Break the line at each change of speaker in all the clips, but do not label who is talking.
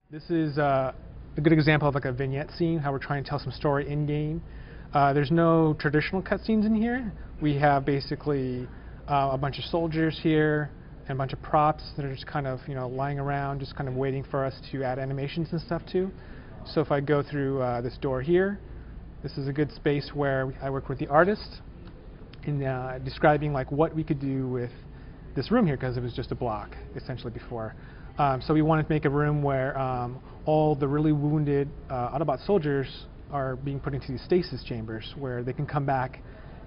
This is a good example of like a vignette scene, how we're trying to tell some story in-game. There's no traditional cutscenes in here. We have basically a bunch of soldiers here and a bunch of props that are just kind of lying around, just kind of waiting for us to add animations and stuff to. So if I go through this door here, this is a good space where I work with the artist in describing like what we could do with this room here, because it was just a block essentially before. So we wanted to make a room where all the really wounded Autobot soldiers are being put into these stasis chambers where they can come back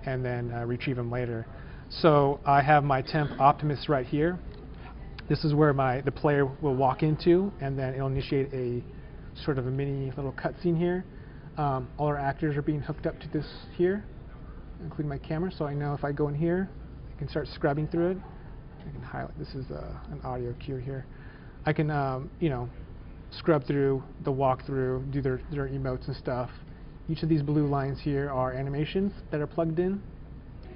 and then retrieve them later. So I have my temp Optimus right here. This is where the player will walk into, and then it'll initiate a sort of a mini little cutscene here. All our actors are being hooked up to this here, including my camera, so I know if I go in here, I can start scrubbing through it. I can highlight. This is an audio cue here. I can, scrub through the walkthrough, do their emotes and stuff. Each of these blue lines here are animations that are plugged in.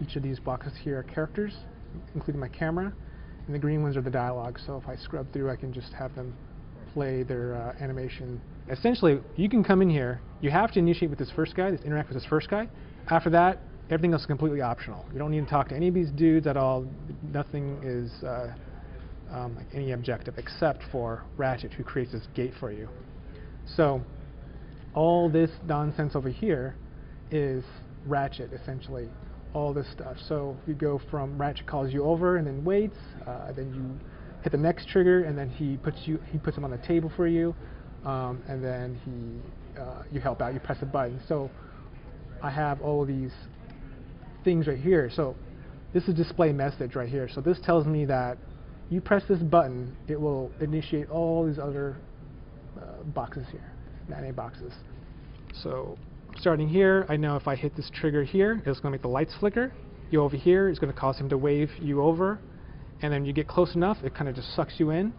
Each of these boxes here are characters, including my camera, and the green ones are the dialogue. So if I scrub through, I can just have them play their animation. Essentially, you can come in here. You have to initiate with this first guy, interact with this first guy. After that, everything else is completely optional. You don't need to talk to any of these dudes at all. Nothing is like any objective except for Ratchet, who creates this gate for you. So all this nonsense over here is Ratchet, essentially, all this stuff. So you go from Ratchet calls you over and then waits, then you hit the next trigger, and then he puts him on the table for you, and then you help out, you press a button. So I have all of these things right here. So this is display message right here. So this tells me that you press this button, it will initiate all these other boxes here, mat boxes. So starting here, I know if I hit this trigger here, it's going to make the lights flicker. You over here is going to cause him to wave you over, and then you get close enough, it kind of just sucks you in.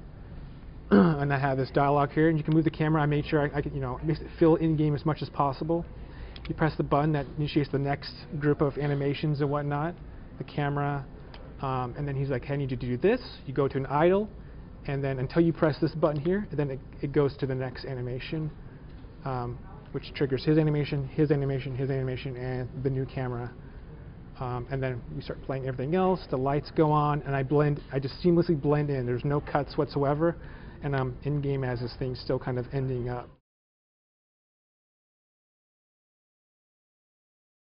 And I have this dialogue here, and you can move the camera. I made sure I could, makes it fill in-game as much as possible. You press the button that initiates the next group of animations and whatnot, the camera. And then he's like, hey, I need you to do this. You go to an idle, and then until you press this button here, then it goes to the next animation, which triggers his animation, his animation, his animation, and the new camera. And then we start playing everything else. The lights go on, and I just seamlessly blend in. There's no cuts whatsoever, and I'm in-game as this thing's still kind of ending up.